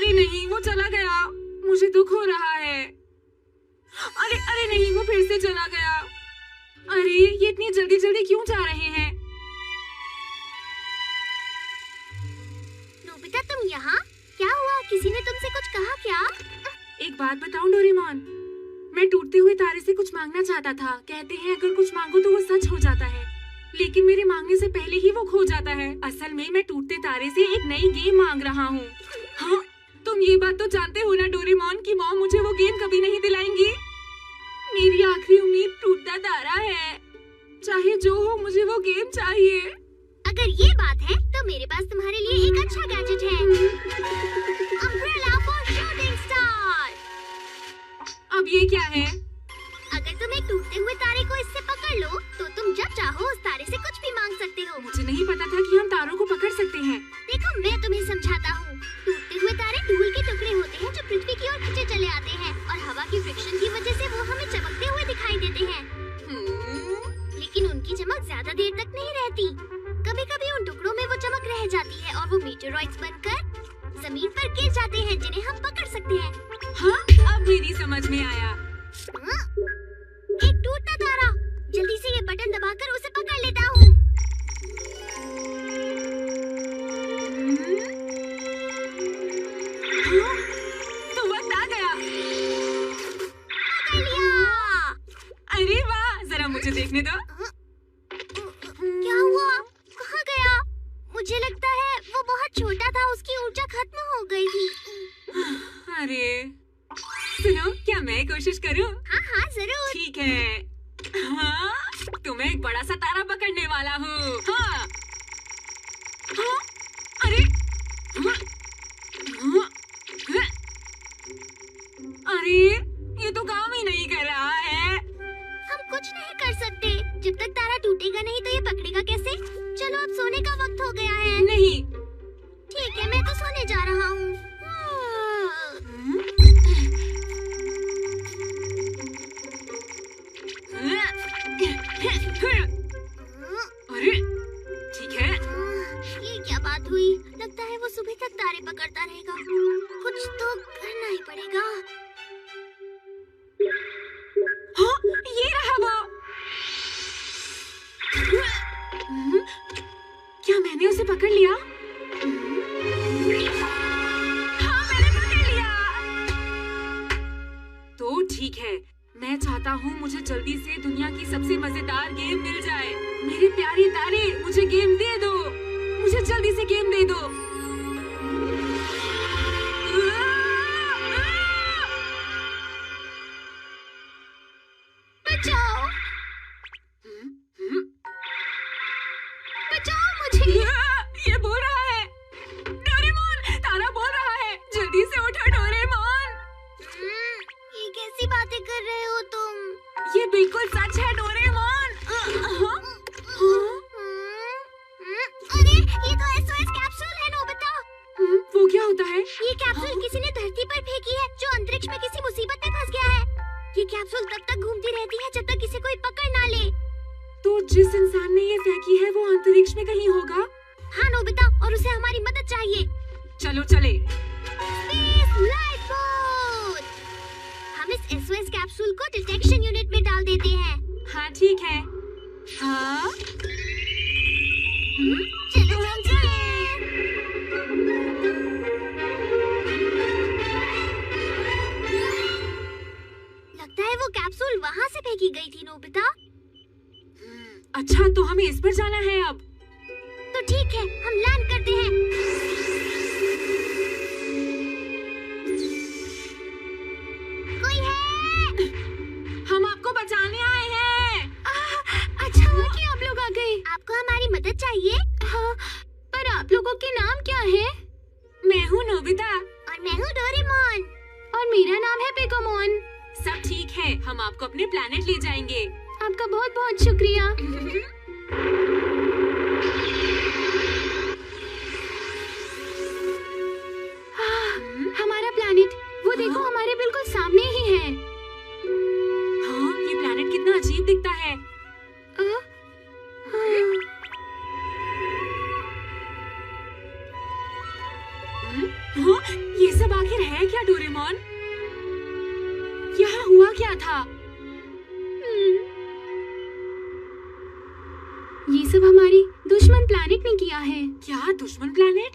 अरे नहीं, वो चला गया। मुझे दुख हो रहा है। अरे अरे नहीं, वो फिर से चला गया। अरे ये इतनी जल्दी जल्दी क्यों जा रहे हैं? नोबिता, तुम यहाँ? क्या हुआ? किसी ने तुमसे कुछ कहा क्या? एक बात बताऊं डोरेमोन, मैं टूटते हुए तारे से कुछ मांगना चाहता था। कहते हैं अगर कुछ मांगो तो वो सच हो जाता है, लेकिन मेरे मांगने से पहले ही वो खो जाता है। असल में मैं टूटते तारे से एक नई गेम मांग रहा हूँ। हाँ, तुम ये बात तो जानते हो ना डोरेमोन कि मॉम मुझे वो गेम कभी नहीं दिलाएंगी। मेरी आखिरी उम्मीद टूटता तारा है। चाहे जो हो, मुझे वो गेम चाहिए। अगर ये बात है तो मेरे पास तुम्हारे लिए एक अच्छा गैजेट है। Umbrella for shooting star. अब ये क्या है? अगर तुम एक टूटते हुए तारे को इससे पकड़ लो तो तुम जब चाहो उस तारे से कुछ भी मांग सकते हो। मुझे नहीं पता था कि हम तारों को पकड़ सकते हैं। देखो, मैं तुम्हें समझाता हूँ। टूटते हुए तारे धूल के टुकड़े होते हैं जो पृथ्वी की ओर खींचे चले आते हैं और हवा की फ्रिक्शन की वजह से वो हमें चमकते हुए दिखाई देते हैं। लेकिन उनकी चमक ज्यादा देर तक नहीं रहती। कभी-कभी उन टुकड़ों में वो चमक रह जाती है और वो मीटेरॉइड्स बनकर जमीन पर गिर जाते हैं जिन्हें हम पकड़ सकते हैं। हाँ, अब मेरी समझ में आया। एक टूटता तारा। जल्दी से ये बटन दबाकर उसे पकड़ लेता हूँ। तो वक्त आ गया। पकड़ लिया। अरे वाह, जरा मुझे देखने दो। क्या हुआ? कहाँ गया? मुझे लगता है वो बहुत छोटा था, उसकी ऊर्जा खत्म हो गई थी। अरे सुनो, क्या मैं कोशिश करूं? हाँ हाँ जरूर। ठीक है। हाँ, तो मैं एक बड़ा सा तारा पकड़ने वाला हूँ। हाँ। हाँ, अरे हाँ, हाँ, हाँ। अरे ये तो काम ही नहीं कर रहा है। हम कुछ नहीं कर सकते। जब तक तारा टूटेगा नहीं तो ये पकड़ेगा कैसे? चलो अब सोने का वक्त हो गया है। नहीं। ठीक है, मैं तो सोने जा रहा हूँ। अरे ठीक है। ये क्या बात हुई? लगता है वो सुबह तक तारे पकड़ता रहेगा। कुछ तो करना ही पड़ेगा। हाँ, ये रहा वो। क्या मैंने उसे पकड़ लिया? हाँ, मैंने पकड़ लिया। तो ठीक है, मैं चाहता हूँ मुझे जल्दी से दुनिया की सबसे मजेदार गेम मिल जाए। मेरे प्यारे तारे, मुझे गेम दे दो। मुझे जल्दी से गेम दे दो। बचाओ! बचाओ मुझे! ये बोल रहा है। डोरेमोन, तारा बोल रहा है। जल्दी से उठो डोरेमोन। ये कैसी बातें कर रहे हो तुम? ये बिल्कुल सच है डोरेमोन। अरे ये तो SOS कैप्सूल है नोबिता। वो क्या होता है? ये कैप्सूल किसी ने धरती पर फेंकी है जो अंतरिक्ष में किसी मुसीबत में फंस गया है। ये कैप्सूल तब तक घूमती रहती है जब तक इसे कोई पकड़ ना ले। तो जिस इंसान ने ये फेंकी है वो अंतरिक्ष में कहीं होगा। हाँ नोबिता, और उसे हमारी मदद चाहिए। चलो चले। Space life boat. हम इस SOS कैप्सूल को डिटेक्शन यूनिट में डाल देते हैं। हाँ ठीक है। हाँ, चलो हम चलें। लगता है वो कैप्सूल वहाँ से फेंकी गई थी नोबिता। अच्छा, तो हमें इस पर जाना है अब। तो ठीक है, हम लैंड करते हैं। कोई है? हम आपको बचाने आए हैं। अच्छा हुआ कि आप लोग आ गए। आपको हमारी मदद चाहिए? हाँ, पर आप लोगों के नाम क्या है? मैं हूँ नोबिता। और मैं हूँ डोरेमोन। और मेरा नाम है पेकोमोन। सब ठीक है, हम आपको अपने प्लेनेट ले जाएंगे। आपका बहुत बहुत शुक्रिया। हमारा प्लेनेट, वो देखो हमारे बिल्कुल सामने ही है। हाँ, ये प्लेनेट कितना अजीब दिखता है। हाँ, ये सब आखिर है क्या डोरेमोन? यहाँ हुआ क्या था? ये सब हमारी दुश्मन प्लैनेट ने किया है। क्या दुश्मन प्लैनेट?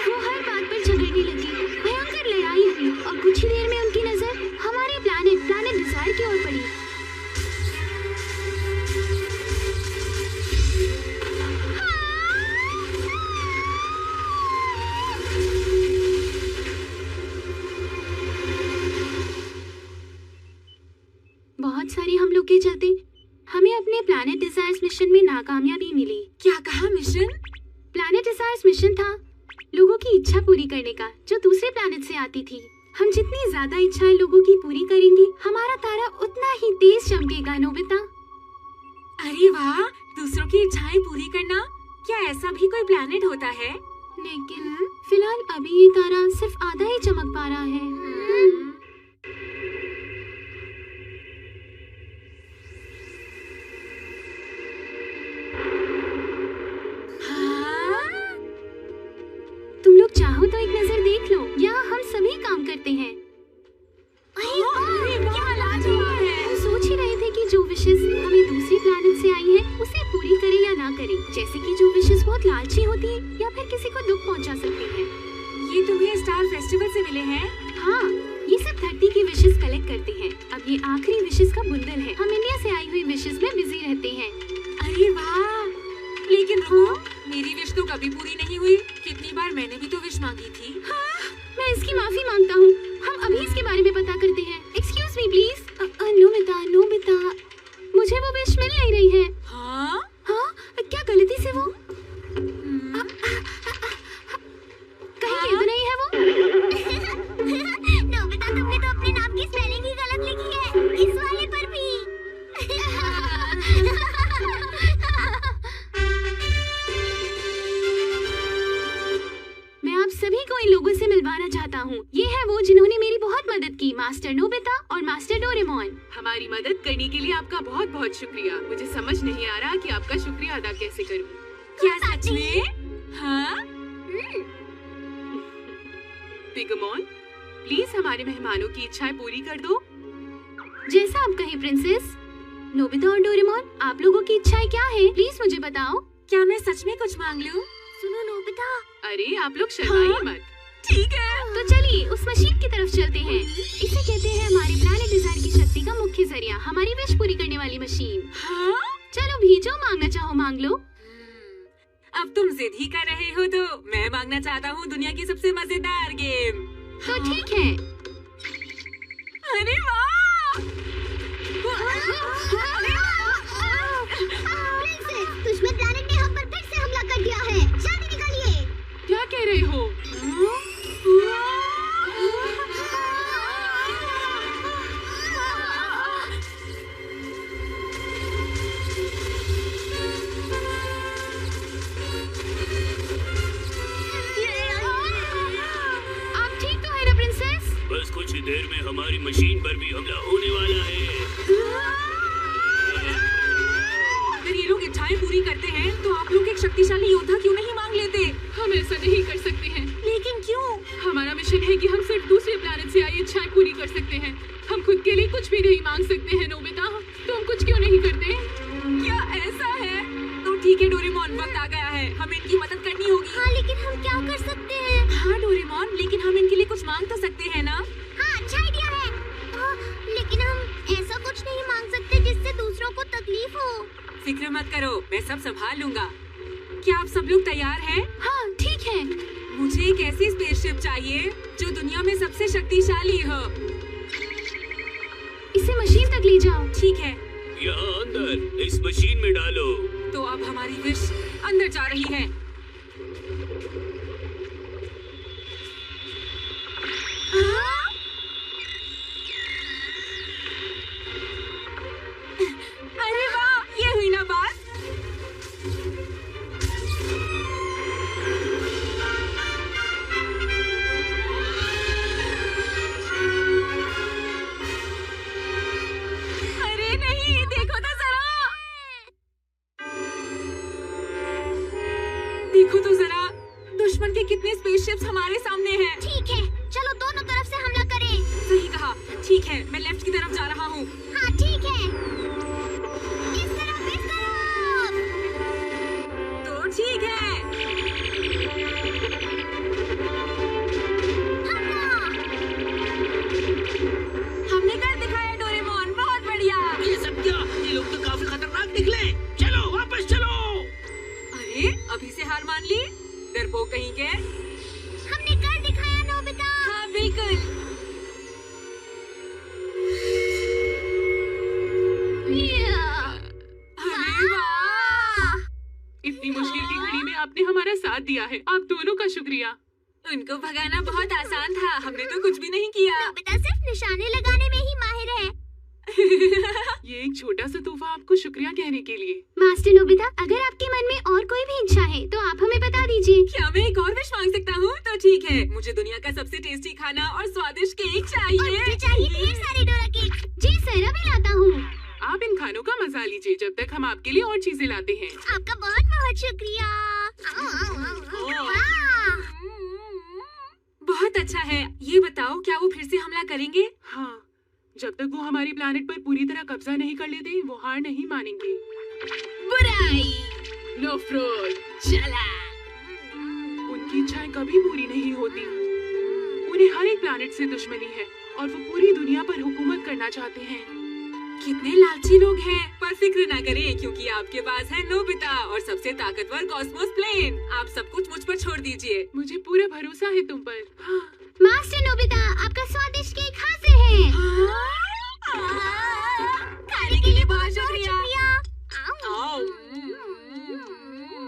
वो हर बात पर झगड़ने लगी, भयंकर लड़ाई हुई और कुछ ही देर में उनकी नजर हमारे प्लैनेट डिजायर की ओर पड़ी। बहुत सारी हम लोग के चलते हमें अपने प्लैनेट डिजायर्स मिशन में नाकामयाबी मिली। क्या कहा मिशन? प्लैनेट डिजायर्स मिशन था लोगों की इच्छा पूरी करने का जो दूसरे प्लैनेट से आती थी। हम जितनी ज्यादा इच्छाएं लोगों की पूरी करेंगे हमारा तारा उतना ही तेज चमकेगा नोबिता। अरे वाह, दूसरों की इच्छाएं पूरी करना, क्या ऐसा भी कोई प्लैनेट होता है? लेकिन फिलहाल अभी ये तारा सिर्फ आधा ही चमक पा रहा है। तुम लोग चाहो तो एक नजर देख लो, यहाँ हम सभी काम करते हैं। हम सोच ही रहे थे कि जो विशेष हमें दूसरे प्लैनेट से आई है उसे पूरी करे या ना करे। जैसे कि जो विशेष बहुत लालची होती है या फिर किसी को दुख पहुंचा सकती है। ये तुम्हें स्टार फेस्टिवल से मिले हैं? हाँ, ये सब धरती की विशेष कलेक्ट करते हैं। अब ये आखिरी विशेष का बुंदल है। हम इंडिया से आई हुई विशेष में बिजी रहते हैं। अरे वाह, लेकिन रुको, मेरी विश तो कभी पूरी नहीं हुई। कितनी बार मैंने भी तो विश मांगी थी। हाँ, मैं इसकी माफी मांगता हूँ। हम अभी इसके बारे में पता करते हैं। Excuse me please. नोबिता, मुझे वो विश मिल नहीं रही है। हाँ? हाँ, क्या गलती से वो कहीं ये तो नहीं है वो? नोबिता, तुमने तो अपने नाम की स्पेलिंग ही गलत लिखी है, इस वाले पर भी। मैं आप सभी को इन लोगों से मिलवाना चाहता हूँ। ये है वो जिन्होंने मेरी बहुत मदद की, मास्टर नोबिता और मास्टर डोरेमोन। हमारी मदद करने के लिए आपका बहुत बहुत शुक्रिया। मुझे समझ नहीं आ रहा कि आपका शुक्रिया अदा कैसे करूं। क्या सच में? हाँ? पिगमोन, प्लीज हमारे मेहमानों की इच्छाएं पूरी कर दो। जैसा आप कहें प्रिंसेस। नोबिता और डोरेमोन, आप लोगों की इच्छाएं क्या है? प्लीज मुझे बताओ। क्या मैं सच में कुछ मांग लूं? सुनो नोबिता, अरे आप लोग शर्माइए मत। ठीक है। तो चलिए उस मशीन की तरफ चलते हैं। इसे कहते हैं हमारी प्लैनेट डिजायर की शक्ति का मुख्य जरिया, हमारी विश पूरी करने वाली मशीन। हाँ? चलो भी जो मांगना चाहो मांग लो। अब तुम जिद ही कर रहे हो तो मैं मांगना चाहता हूँ दुनिया की सबसे मजेदार गेम। तो ठीक है। अरे वाह! प्रिंसेस, दुश्मन प्लैनेट ने हम पर फिर से हमला कर दिया है। जल्दी निकलिए। क्या कह रहे हो? आप ठीक तो है ना प्रिंसेस? बस कुछ ही देर में हमारी मशीन पर भी हमला होने वाला है। अगर ये लोग इच्छाएं पूरी करते हैं तो आप लोग एक शक्तिशाली योद्धा क्यों नहीं मांग लेते? हम ऐसा नहीं कर सकते हैं। लेकिन क्यों? हमारा मिशन है कि हम सिर्फ दूसरे प्लैनेट से आई इच्छाएं पूरी कर सकते हैं। हम खुद के लिए कुछ भी नहीं मांग सकते हैं। नोबिता, तो हम कुछ क्यों नहीं करते? क्या ऐसा है? तो ठीक है डोरेमोन, वक्त आ गया है, हमें इनकी मदद करनी होगी। हाँ, लेकिन हम क्या कर सकते हैं? हाँ डोरेमोन, लेकिन हम इनके लिए कुछ मांग तो सकते हैं ना? हाँ, अच्छा आइडिया है। लेकिन हम ऐसा कुछ नहीं मांग सकते जिससे दूसरों को तकलीफ हो। फिक्र मत करो, मैं सब संभाल लूंगा। क्या आप सब लोग तैयार हैं? हाँ ठीक है। मुझे एक ऐसी स्पेसशिप चाहिए जो दुनिया में सबसे शक्तिशाली हो। इसे मशीन तक ले जाओ। ठीक है, यहाँ अंदर इस मशीन में डालो। तो अब हमारी विश अंदर जा रही है। हाँ? अरे वाह, ये हुई ना बात। स्पेसशिप्स हमारे सामने हैं। ठीक है, चलो दोनों तरफ से हमला करें। सही कहा। ठीक है, मैं लेफ्ट की तरफ जा रहा हूँ। हाँ ठीक है। इस तरफ, इस तरफ। तो ठीक है। हमने कर दिखाया डोरेमोन, बहुत बढ़िया। ये सब क्या? ये लोग तो काफी खतरनाक निकले। चलो वापस चलो। अरे अभी से हार मान ली, डरपोक कहीं के। हमने कर दिखाया नोबिता। हाँ बिल्कुल। अरे वाह! इतनी मुश्किल की घड़ी में आपने हमारा साथ दिया है, आप दोनों का शुक्रिया। उनको भगाना बहुत आसान था, हमने तो कुछ भी नहीं किया। नोबिता सिर्फ निशाने लगाने में ही माहिर है। ये एक छोटा सा तोहफा आपको शुक्रिया कहने के लिए। मास्टर नोबिता, अगर आपके मन में और कोई भी इच्छा है तो आप हमें बता दीजिए। क्या मैं एक और विश मांग सकता हूँ? तो ठीक है, मुझे दुनिया का सबसे टेस्टी खाना और स्वादिष्ट केक और चाहिए। मुझे चाहिए ढेर सारे डोरा केक। जी सर, अभी लाता हूँ। आप इन खानों का मजा लीजिए जब तक हम आपके लिए और चीजें लाते हैं। आपका बहुत बहुत शुक्रिया। वाह! बहुत अच्छा है। ये बताओ, क्या वो फिर से हमला करेंगे? हाँ, जब तक वो हमारी प्लानेट पर पूरी तरह कब्जा नहीं कर लेते, वो हार नहीं मानेंगे। बुराई नफरत, चला। उनकी इच्छाएं कभी पूरी नहीं होती। उन्हें हर एक प्लानेट से दुश्मनी है और वो पूरी दुनिया पर हुकूमत करना चाहते हैं। कितने लालची लोग हैं। पर फिक्र ना करें, क्योंकि आपके पास है नोबिता और सबसे ताकतवर कॉस्मोस प्लेन। आप सब कुछ मुझ पर छोड़ दीजिए। मुझे पूरा भरोसा है तुम पर। हाँ। मास्टर नोबिता, आपका स्वादिष्ट केक हाजिर है। खाने के लिए बहुत शुक्रिया।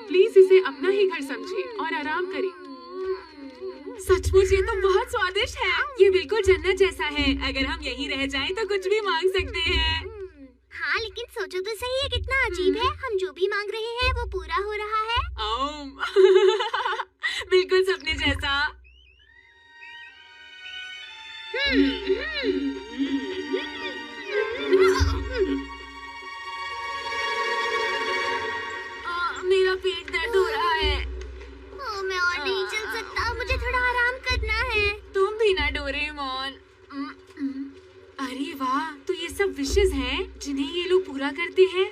प्लीज इसे अपना ही घर समझे और आराम करें। सचमुच ये तो बहुत स्वादिष्ट है। ये बिल्कुल जन्नत जैसा है। अगर हम यहीं रह जाएं तो कुछ भी मांग सकते हैं। हाँ, लेकिन सोचो तो सही, है कितना अजीब है। हम जो भी मांग रहे हैं वो पूरा हो रहा है। बिल्कुल सपने जैसा। मेरा पेट दर्द हो रहा है। मैं और नहीं चल सकता, मुझे थोड़ा आराम करना है। तुम भी ना डोरेमोन। अरे वाह, तो ये सब विशेस हैं जिन्हें ये लोग पूरा करते हैं।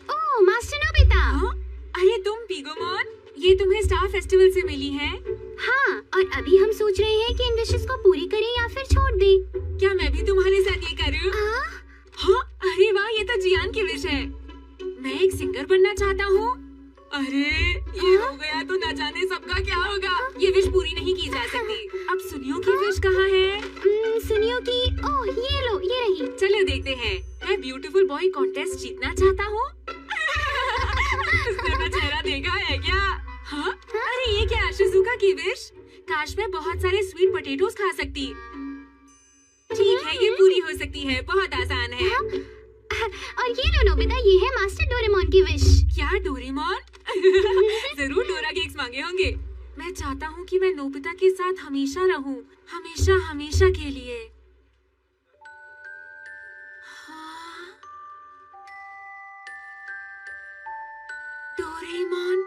ओह मास्टर नोबिता। हाँ? अरे तुम पिगोमोन, ये तुम्हें स्टार फेस्टिवल से मिली हैं? हाँ, और अभी हम सोच रहे हैं कि इन विशेस को पूरी करें या फिर छोड़ दें। क्या मैं भी तुम्हारे साथ ये करूं? हाँ? अरे वाह, ये तो जियान की विश है। मैं एक सिंगर बनना चाहता हूँ। अरे ये हो गया तो न जाने सबका क्या होगा। ये विश पूरी नहीं की जा सकती। अब सुनियो की विश कहाँ है? सुनियो की, ओह ये लो, ये रही। चलो देखते हैं। मैं ब्यूटीफुल बॉय कॉन्टेस्ट जीतना चाहता हूँ। उसने मेरा चेहरा देखा है क्या? हाँ? अरे ये क्या, शिजुका की विश? काश मैं बहुत सारे स्वीट पोटैटोस खा सकती। ठीक है, ये पूरी हो सकती है, बहुत आसान है। और ये लो नोबिता, ये है मास्टर डोरेमोन की विश। क्या डोरेमोन? जरूर डोरा केक्स मांगे होंगे। मैं चाहता हूँ कि मैं नोबिता के साथ हमेशा रहूं, हमेशा हमेशा के लिए। हाँ? डोरेमोन।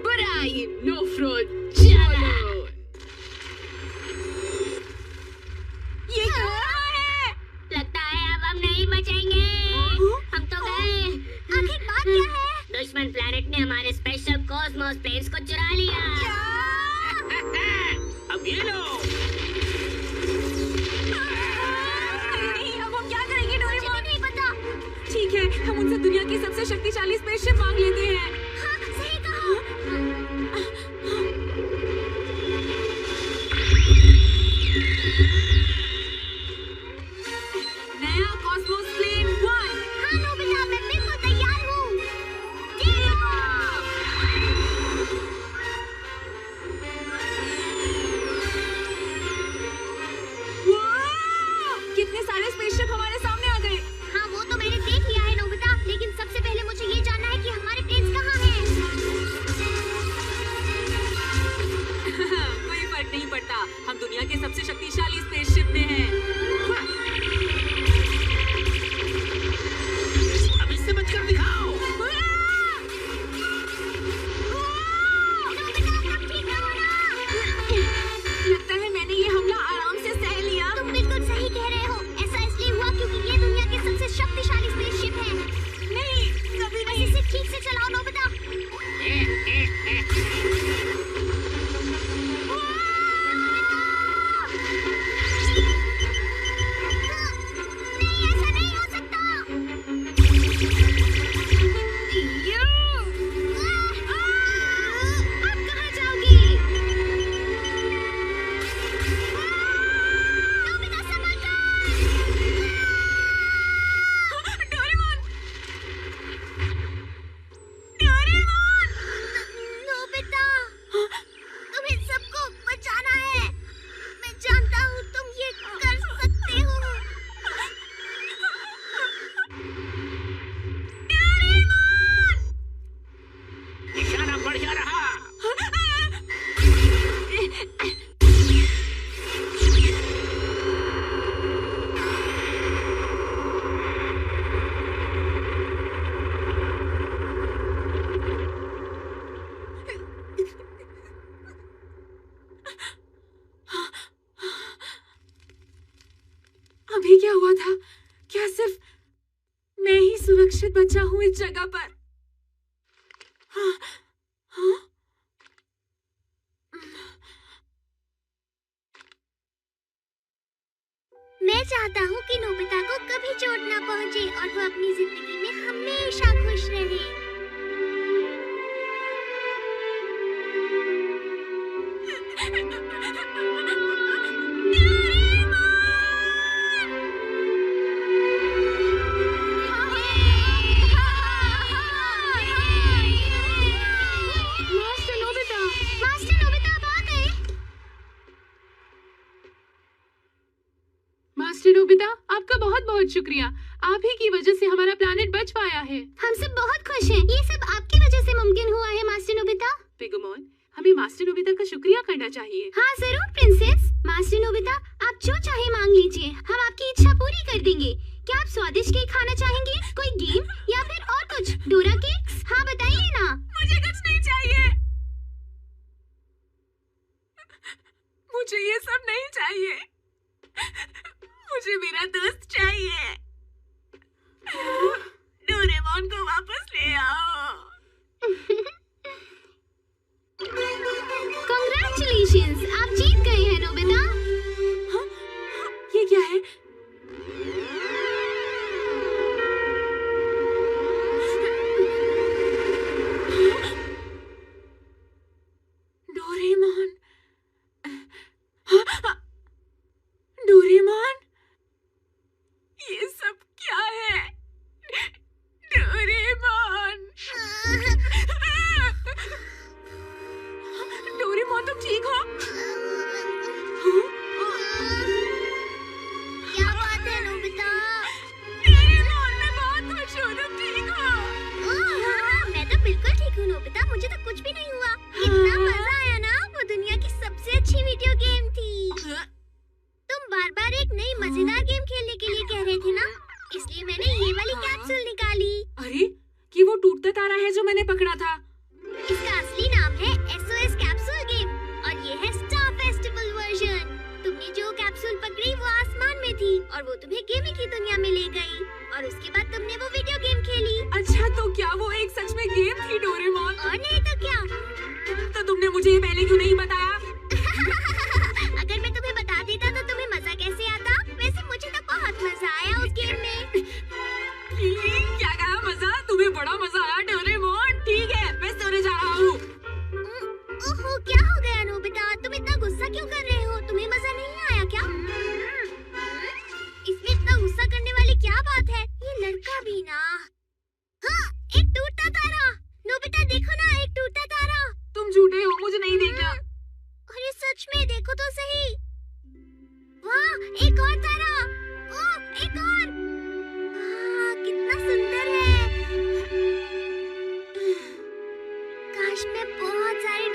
बुराई, नफरत, चलो। ये क्या है? लगता है अब हम नहीं बचेंगे। हम तो गए। आखिर बात क्या है? दुश्मन प्लेनेट ने हमारे स्पेशल कॉस्मोस प्लेन्स को चुरा लिया। अब ये लो। नहीं, अब हम क्या करेंगे डोरेमोन? नहीं पता। ठीक है, हम उनसे दुनिया की सबसे शक्तिशाली स्पेसशिप मांग लेते हैं। हाँ, सही कहा। नया कॉस्मोस प्लेन 1। हाँ नोबिता, मैं बिल्कुल तैयार हूँ। कितने सारे स्पेसशिप हमारे सामने आ गए। हाँ, वो तो मैंने देख लिया है नोबिता, लेकिन सबसे पहले मुझे ये जानना है कि हमारे प्लेन्स कहाँ सुरक्षित बच्चा हूँ इस जगह पर। हाँ, हाँ? मैं चाहता हूँ कि नोबिता को कभी चोट ना पहुँचे और वो अपनी जिंदगी में हमेशा खुश रहे। मास्टर नोबिता, मास्टर नोबिता आप आ गए। मास्टर नोबिता, आपका बहुत बहुत शुक्रिया। आप ही की वजह से हमारा प्लैनेट बच पाया है। हम सब बहुत खुश हैं। ये सब आपकी वजह से मुमकिन हुआ है मास्टर नोबिता। पिगुमोन, हमें मास्टर नोबिता का शुक्रिया करना चाहिए। हाँ जरूर प्रिंसेस। मास्टर नोबिता, आप जो चाहे मांग लीजिए, हम आपकी इच्छा पूरी कर देंगे। क्या आप स्वादिष्ट केक खाना चाहेंगे, कोई गेम या फिर और कुछ? डोरा केक्स? हाँ बताइए ना। मुझे कुछ नहीं चाहिए। मुझे ये सब नहीं चाहिए। मुझे मेरा दोस्त चाहिए। डोरेमोन को वापस ले आओ। कांग्रेचुलेशंस, आप जीत गए हैं नोबिता। हाँ? ये क्या है? डोरेमोन। डोरेमोन, ये सब क्या है? डोरेमोन। डोरेमोन, तुम ठीक हो? क्या बात है नोबिता? डोरेमोन, मैं बहुत खुश हूँ। तुम ठीक हो? हाँ, मैं तो बिल्कुल ठीक हूँ नोबिता। मुझे तो कुछ भी नहीं हुआ। कितना मजा आया ना। वो दुनिया की सबसे अच्छी वीडियो गेम थी। तुम बार बार एक नई मजेदार गेम खेलने के लिए कह रहे थे ना, इसलिए मैंने ये वाली कैप्सूल निकाली। अरे, कि वो टूटता तारा है जो मैंने पकड़ा था। इसका असली नाम है SOS कैप्सूल गेम और ये है स्टार फेस्टिवल वर्जन। तुमने जो कैप्सूल पकड़ी वो आसमान में थी और वो तुम्हें गेमिंग की दुनिया में ले गई और उसके बाद तुमने वो वीडियो गेम खेली। अच्छा, तो क्या वो एक सच में गेम थी डोरेमोन? और नहीं तो क्या। तो तुमने मुझे ये पहले क्यों नहीं बताया? अगर मैं तुम्हें बता देता तो तुम्हें मजा कैसे आता? वैसे मुझे तो बहुत मजा आया उस गेम में। क्या कहा? मजा? तुम्हें बड़ा मजा आया डोरेमोन? ठीक है, मैं सोने जा रहा हूँ। ओहो, क्या हो गया नोबिता? तुम इतना गुस्सा क्यों कर रहे हो? तुम्हें मजा नहीं आया क्या? इसमें इतना गुस्सा करने वाली क्या बात है? ये लड़का भी ना। हाँ, एक टूटता तारा। नोबिता देखो ना, एक टूटता तारा। तुम झूठे हो, मुझे नहीं देखना। अरे सच में देखो तो सही। वाह, एक और तारा। ओह, एक और। कितना सुंदर है। काश मैं बहुत सारे